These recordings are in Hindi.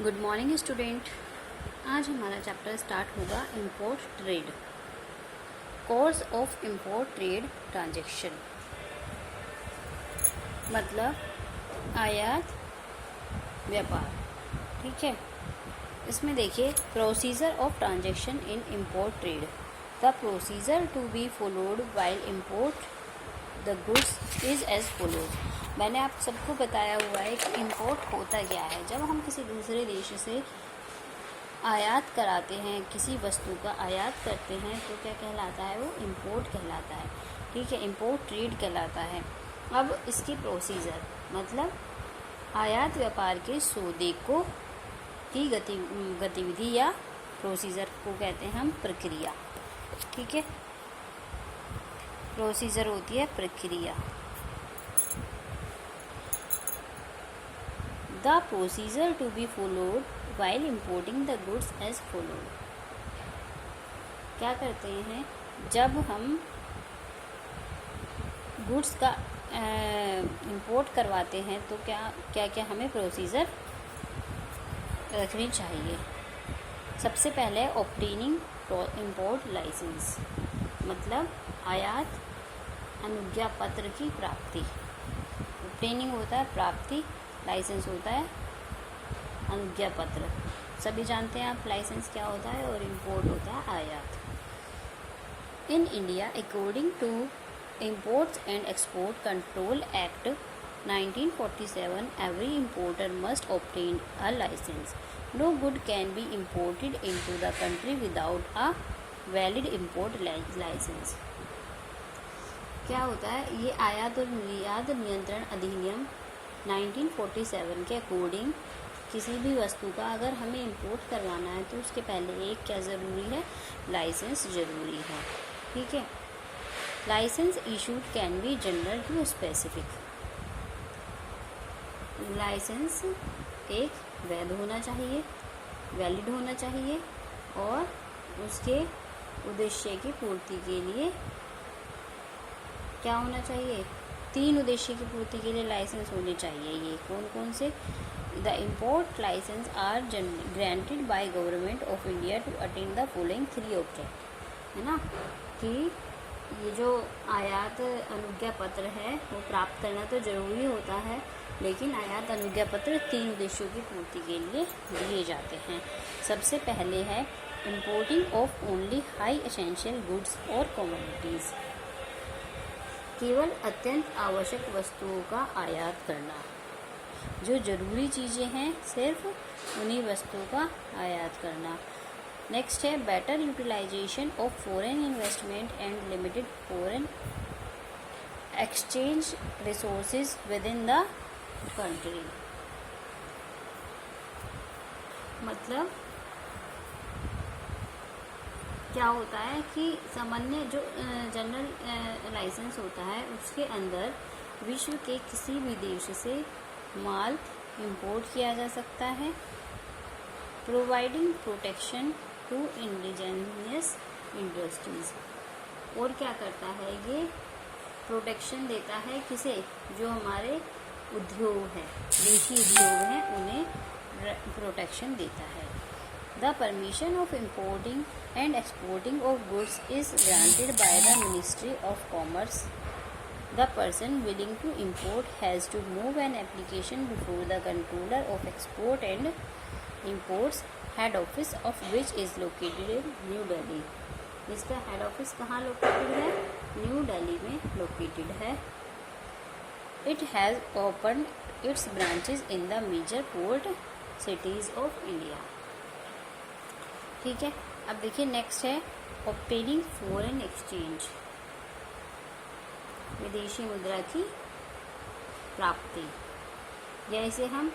Good morning student. आज हमारा चैप्टर स्टार्ट होगा import trade. Course of import trade transaction मतलब आयात व्यापार। ठीक है, इसमें देखिए procedure of transaction in import trade. The procedure to be followed while import the goods is as followed. मैंने आप सबको बताया हुआ है कि इंपोर्ट होता क्या है। जब हम किसी दूसरे देश से आयात कराते हैं, किसी वस्तु का आयात करते हैं तो क्या कहलाता है, वो इंपोर्ट कहलाता है। ठीक है, इंपोर्ट ट्रेड कहलाता है। अब इसकी प्रोसीजर मतलब आयात व्यापार के सौदे को की गतिविधि या प्रोसीजर को कहते हैं हम प्रक्रिया। ठीक है, प्रोसीजर होती है प्रक्रिया। The procedure to be followed while importing the goods as followed. क्या करते हैं, जब हम गुड्स का इंपोर्ट करवाते हैं तो क्या क्या हमें प्रोसीजर रखनी चाहिए। सबसे पहले ऑब्टेनिंग इंपोर्ट लाइसेंस मतलब आयात अनुज्ञा पत्र की प्राप्ति। ऑब्टेनिंग होता है प्राप्ति, लाइसेंस होता है अनुज्ञा पत्र। सभी जानते हैं आप लाइसेंस क्या होता है, और इंपोर्ट होता है आयात। In India according to imports and export control act 1947 every importer must obtain a license. No good can be imported into the country without a valid import license. क्या होता है, ये आयात और निर्यात नियंत्रण अधिनियम 1947 के अकॉर्डिंग किसी भी वस्तु का अगर हमें इंपोर्ट करवाना है तो उसके पहले एक क्या ज़रूरी है, लाइसेंस ज़रूरी है। ठीक है, licence issued can be general to specific. Licence एक वैध होना चाहिए, वैलिड होना चाहिए, और उसके उद्देश्य की पूर्ति के लिए क्या होना चाहिए, 3 उद्देश्य की पूर्ति के लिए लाइसेंस होने चाहिए। ये कौन कौन से, the import licence are granted by government of India to attain the following 3 object. है ना, कि ये जो आयात अनुज्ञा पत्र है वो प्राप्त करना तो जरूरी होता है, लेकिन आयात अनुज्ञा पत्र 3 उद्देश्यों की पूर्ति के लिए दिए जाते हैं। सबसे पहले है importing of only high essential goods और कमोडिटीज़। केवल अत्यंत आवश्यक वस्तुओं का आयात करना। जो ज़रूरी चीज़ें हैं सिर्फ उन्हीं वस्तुओं का आयात करना। नेक्स्ट है better utilisation of foreign investment and limited foreign exchange resources within the country. मतलब क्या होता है कि सामान्य जो जनरल लाइसेंस होता है उसके अंदर विश्व के किसी भी देश से माल इंपोर्ट किया जा सकता है। Providing protection to indigenous industries. और क्या करता है, ये प्रोटेक्शन देता है किसे, जो हमारे उद्योग हैं, देशी उद्योग हैं, उन्हें प्रोटेक्शन देता है। The permission of importing and exporting of goods is granted by the Ministry of Commerce. The person willing to import has to move an application before the Controller of Export and Imports, head office of which is located in New Delhi. इसका हेड ऑफिस कहाँ लोकेटेड है, न्यू दिल्ली में लोकेटेड है। It has opened its branches in the major port cities of India. ठीक है, अब देखिए नेक्स्ट है ऑब्टेनिंग फॉरेन एक्सचेंज, विदेशी मुद्रा की प्राप्ति, या इसे हम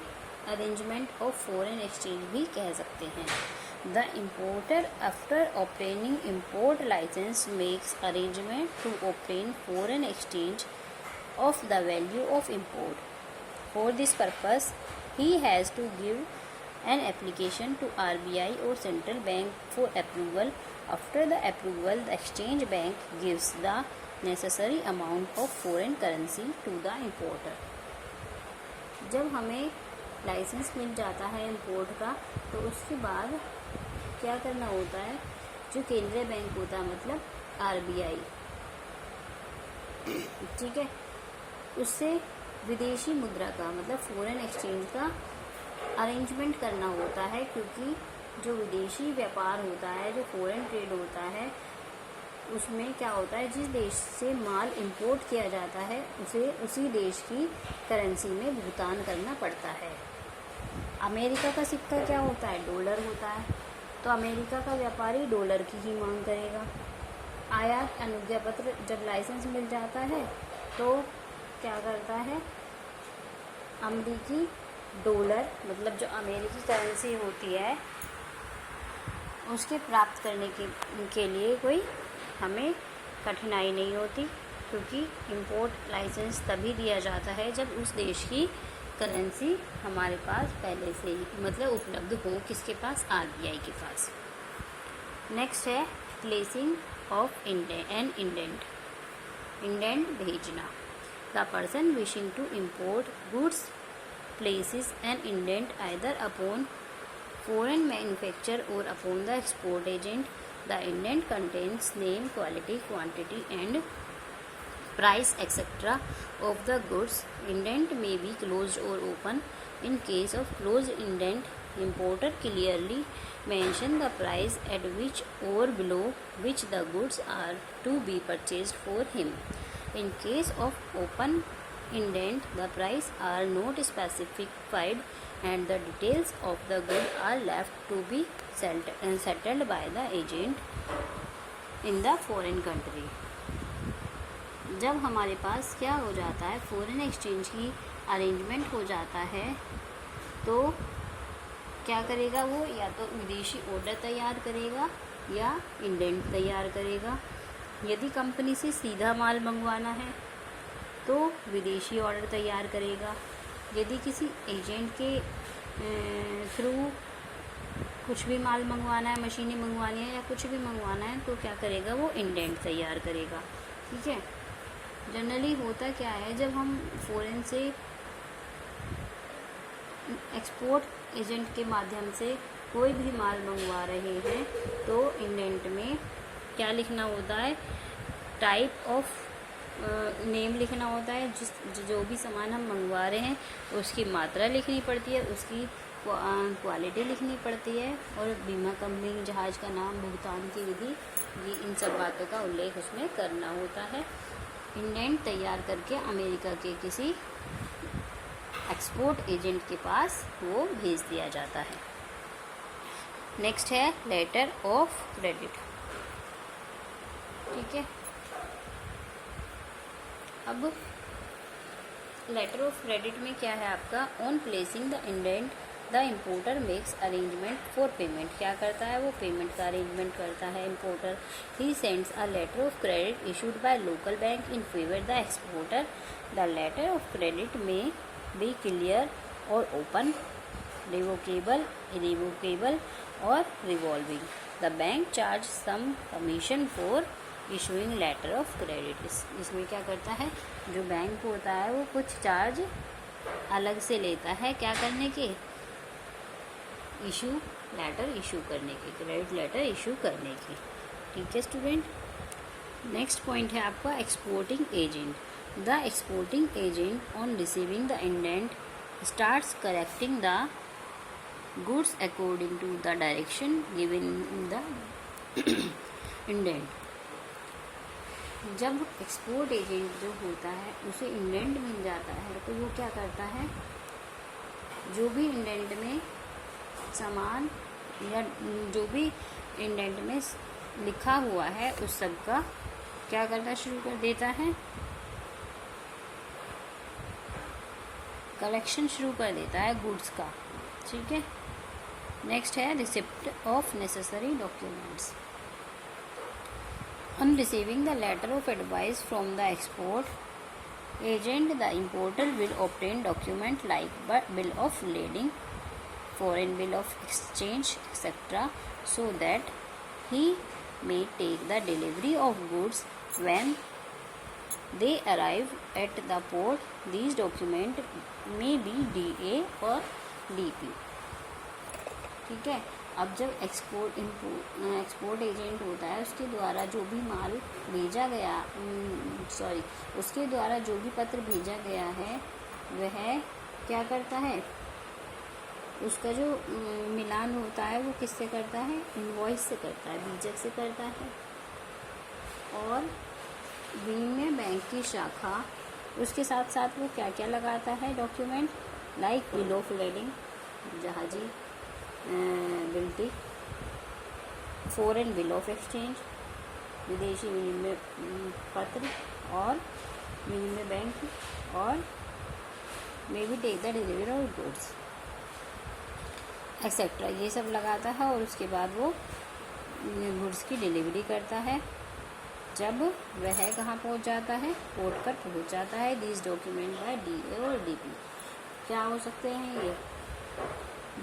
अरेंजमेंट ऑफ फॉरेन एक्सचेंज भी कह सकते हैं। The importer after obtaining import licence makes arrangement to obtain foreign exchange of the value of import. For this purpose he has to give an application to RBI or central bank for approval. After the approval, the exchange bank gives the necessary amount of foreign currency to the importer. जब हमें लाइसेंस मिल जाता है इंपोर्ट का, तो उसके बाद क्या करना होता है, जो केंद्रीय बैंक होता है मतलब RBI, ठीक है, उससे विदेशी मुद्रा का मतलब फॉरेन एक्सचेंज का अरेंजमेंट करना होता है, क्योंकि जो विदेशी व्यापार होता है, जो फॉरेन ट्रेड होता है, उसमें क्या होता है, जिस देश से माल इंपोर्ट किया जाता है उसे उसी देश की करेंसी में भुगतान करना पड़ता है। अमेरिका का सिक्का क्या होता है, डॉलर होता है, तो अमेरिका का व्यापारी डॉलर की ही मांग करेगा। आयात अनुज्ञा पत्र जब लाइसेंस मिल जाता है तो क्या करता है, अमेरिकी डॉलर मतलब जो अमेरिकी करेंसी होती है उसके प्राप्त करने के लिए कोई हमें कठिनाई नहीं होती, क्योंकि इंपोर्ट लाइसेंस तभी दिया जाता है जब उस देश की करेंसी हमारे पास पहले से ही मतलब उपलब्ध हो, किसके पास, RBI के पास। नेक्स्ट है placing of an indent, indent भेजना। The person wishing to import goods places an indent either upon foreign manufacturer or upon the export agent. The indent contains name, quality, quantity and price etc. of the goods. Indent may be closed or open. In case of closed indent, importer clearly mention the price at which or below which the goods are to be purchased for him. In case of open indent, the price are not specified and the details of the good are left to be settled by the agent in the foreign country. जब हमारे पास क्या हो जाता है, फॉरेन एक्सचेंज की अरेंजमेंट हो जाता है, तो क्या करेगा वो, या तो विदेशी ऑर्डर तैयार करेगा या इंडेंट तैयार करेगा। यदि कंपनी से सीधा माल मंगवाना है तो विदेशी ऑर्डर तैयार करेगा। यदि किसी एजेंट के थ्रू कुछ भी माल मंगवाना है, मशीनें मंगवानी है या कुछ भी मंगवाना है, तो क्या करेगा वो, इंडेंट तैयार करेगा। ठीक है, जनरली होता क्या है, जब हम फॉरेन से एक्सपोर्ट एजेंट के माध्यम से कोई भी माल मंगवा रहे हैं तो इंडेंट में क्या लिखना होता है, टाइप ऑफ नेम लिखना होता है। जो भी सामान हम मंगवा रहे हैं उसकी मात्रा लिखनी पड़ती है, उसकी क्वालिटी लिखनी पड़ती है, और बीमा कंपनी, जहाज़ का नाम, भुगतान की विधि, ये इन सब बातों का उल्लेख उसमें करना होता है। इंडेंट तैयार करके अमेरिका के किसी एक्सपोर्ट एजेंट के पास वो भेज दिया जाता है। नेक्स्ट है लेटर ऑफ क्रेडिट। ठीक है, अब लेटर ऑफ क्रेडिट में क्या है आपका, on placing the indent the importer makes arrangement for payment. क्या करता है वो, पेमेंट का अरेंजमेंट करता है importer. He sends a letter of credit issued by local bank in favour the exporter. The letter of credit may be clear और ओपन, रिवोकेबल, इरिवोकेबल और revolving. The bank charge some commission for issuing letter of credit. इसमें क्या करता है, जो बैंक होता है वो कुछ चार्ज अलग से लेता है, क्या करने के, लेटर इशू करने के, क्रेडिट लेटर इशू करने की। ठीक है स्टूडेंट, नेक्स्ट पॉइंट है आपका exporting agent. The exporting agent on receiving the indent starts correcting the goods according to the direction given in the indent. जब एक्सपोर्ट एजेंट जो होता है उसे इंडेंट मिल जाता है तो वो क्या करता है, जो भी इंडेंट में सामान या जो भी इंडेंट में लिखा हुआ है उस सब का क्या करना शुरू कर देता है, कलेक्शन शुरू कर देता है गुड्स का। ठीक है, नेक्स्ट है receipt of necessary documents. On receiving the letter of advice from the export agent, the importer will obtain document like bill of lading, foreign bill of exchange, etc., so that he may take the delivery of goods when they arrive at the port. These documents may be DA or DP. ठीक है। अब जब एक्सपोर्ट एजेंट होता है, उसके द्वारा जो भी माल भेजा गया उसके द्वारा जो भी पत्र भेजा गया है वह क्या करता है, उसका जो मिलान होता है वो किससे करता है, इनवॉइस से करता है, बीजक से करता है। और विनिमय बैंक की शाखा उसके साथ साथ वो क्या क्या लगाता है document, like bill of lading, जहाजी बिल्टी, फॉरेन बिल ऑफ एक्सचेंज, विदेशी विनिमय पत्र और विनिमय बैंक, और may be take the delivery of goods etcetera, ये सब लगाता है। और उसके बाद वो गुड्स की डिलीवरी करता है। जब वह कहाँ पहुँच जाता है, पोर्ट पर पहुँच जाता है। दिस डॉक्यूमेंट बाय DA और DP क्या हो सकते हैं, ये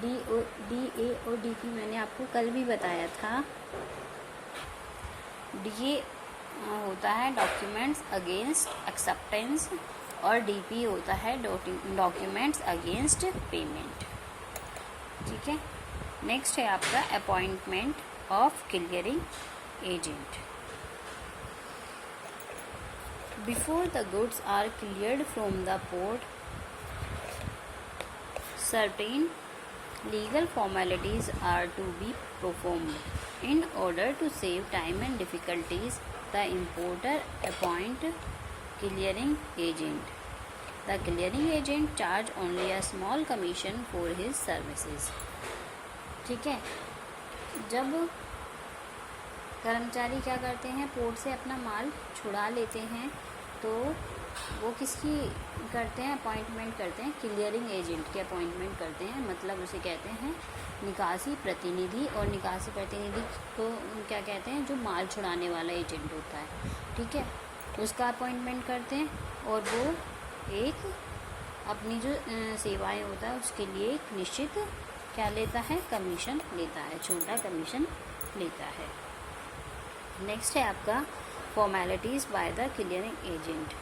DA और DP मैंने आपको कल भी बताया था। DA होता है डॉक्यूमेंट्स अगेंस्ट एक्सेप्टेंस और DP होता है डॉक्यूमेंट्स अगेंस्ट पेमेंट। ठीक है। नेक्स्ट है आपका appointment of clearing agent. Before the goods are cleared from the port, certain legal formalities are to be performed. In order to save time and difficulties, the importer appoint clearing agent. The clearing agent charge only a small commission for his services. ठीक है। जब कर्मचारी क्या करते हैं, पोर्ट से अपना माल छुड़ा लेते हैं, तो वो किसकी करते हैं, अपॉइंटमेंट करते हैं, क्लियरिंग एजेंट की अपॉइंटमेंट करते हैं। मतलब उसे कहते हैं निकासी प्रतिनिधि। और निकासी प्रतिनिधि को क्या कहते हैं, जो माल छुड़ाने वाला एजेंट होता है। ठीक है। उसका अपॉइंटमेंट करते हैं और वो एक अपनी जो सेवाएं होता है उसके लिए एक निश्चित क्या लेता है, कमीशन लेता है, छोटा कमीशन लेता है। नेक्स्ट है आपका formalities by the clearing agent.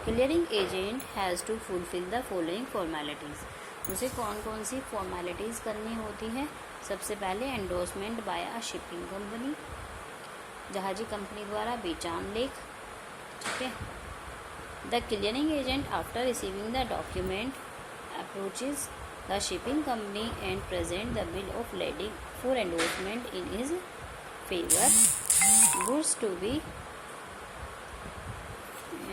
Clearing agent has to fulfil the following formalities. उसे कौन कौन सी फॉर्मेलिटीज़ करनी होती है। सबसे पहले endorsement by a shipping company, जहाजी कंपनी द्वारा बेचान लेख। ठीक है। The clearing agent after receiving the document approaches the shipping company and present the bill of lading for endorsement in his favour. Goods to be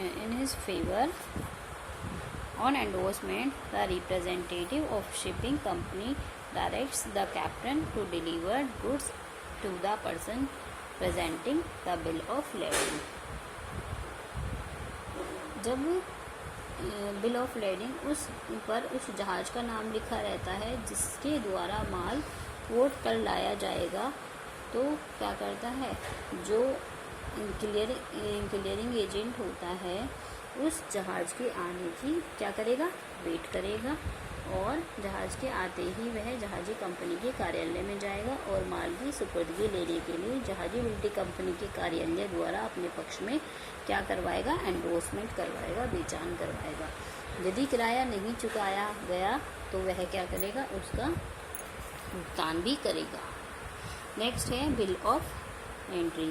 in his favor. On endorsement, the representative of shipping company directs the captain to deliver goods to the person presenting the bill of lading. जब बिल ऑफ लेडिंग उस पर उस जहाज का नाम लिखा रहता है जिसके द्वारा माल पोर्ट पर लाया जाएगा, तो क्या करता है, जो क्लियरिंग एजेंट होता है उस जहाज के आने की क्या करेगा, वेट करेगा। और जहाज के आते ही वह जहाजी कंपनी के कार्यालय में जाएगा और माल की सुपुर्दगी लेने के लिए जहाजी बिल्टी कंपनी के कार्यालय द्वारा अपने पक्ष में क्या करवाएगा, एंडोर्समेंट करवाएगा, बेचान करवाएगा। यदि किराया नहीं चुकाया गया तो वह क्या करेगा, उसका भुगतान भी करेगा। नेक्स्ट है bill of entry.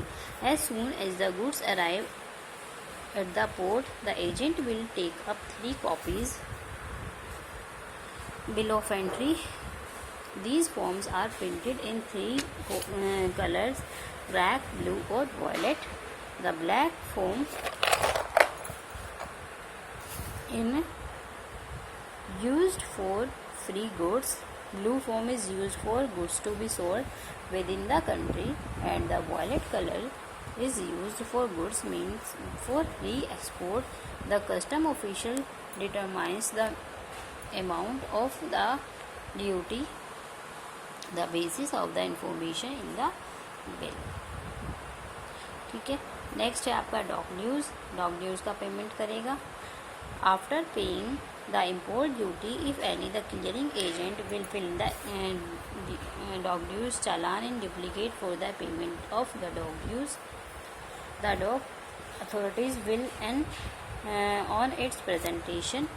As soon as the goods arrive at the port, the agent will take up 3 copies bill of entry. These forms are printed in 3 colors: black, blue or violet. The black form is used for free goods. Blue form is used for goods to be sold within the country, and the violet color is used for goods means for re-export. The custom official determines the amount of the duty, the basis of the information in the bill. ठीक है। नेक्स्ट है आपका डॉक ड्यूज। डॉक ड्यूज का पेमेंट करेगा। After paying the import duty, if any, the clearing agent will fill the dock dues challan in duplicate for the payment of the dock dues. The dock authorities will on its presentation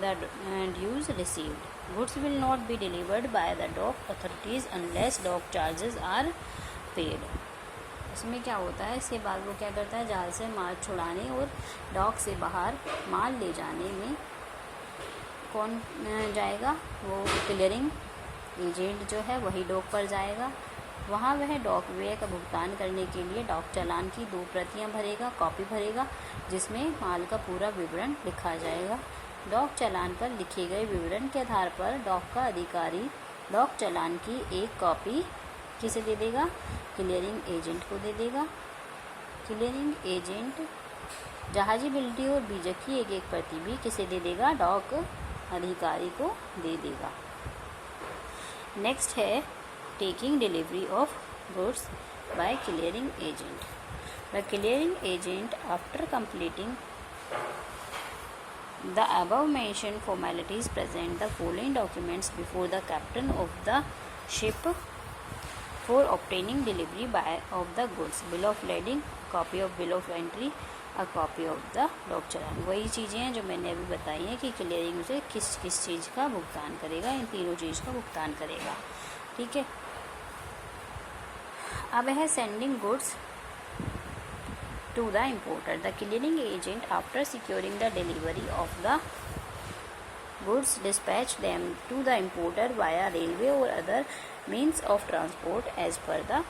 the dues received. Goods will not be delivered by the dock authorities unless dock charges are paid. इसमें क्या होता है, इसके बाद वो क्या करता है, जहाज से माल छुड़ाने और डॉक से बाहर माल ले जाने में कौन जाएगा, वो क्लियरिंग एजेंट जो है वही डॉक पर जाएगा। वहाँ वह डॉक व्यय का भुगतान करने के लिए डॉक चालान की 2 प्रतियां भरेगा, कॉपी भरेगा, जिसमें माल का पूरा विवरण लिखा जाएगा। डॉक चालान पर लिखे गए विवरण के आधार पर डॉक का अधिकारी डॉक चालान की एक कॉपी किसे दे देगा, क्लियरिंग एजेंट को दे देगा। क्लियरिंग एजेंट जहाजी बिल्टी और बीजक की एक प्रति भी किसे दे देगा, डॉक अधिकारी को दे देगा। नेक्स्ट है taking delivery of goods by clearing agent. The clearing agent after completing the above mentioned formalities present the following documents before the captain of the ship for obtaining delivery of the goods: bill of lading, copy of bill of entry, a copy of the dock चालान। वही चीज़ें हैं जो मैंने अभी बताई हैं कि क्लियरिंग से किस किस चीज़ का भुगतान करेगा, इन तीनों चीज़ का भुगतान करेगा। ठीक है, अब है sending goods to the importer. The clearing agent, after securing the delivery of the goods, dispatch them to the importer via railway or other means of transport as per the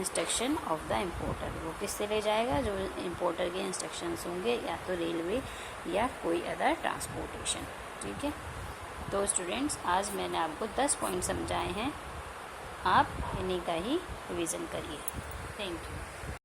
instruction of the importer। वो किससे ले जाएगा, जो importer के instructions होंगे, या तो रेलवे या कोई अदर ट्रांसपोर्टेशन। ठीक है, तो स्टूडेंट्स आज मैंने आपको 10 पॉइंट समझाए हैं, आप इन्हीं का ही रिवीजन करिए। Thank you.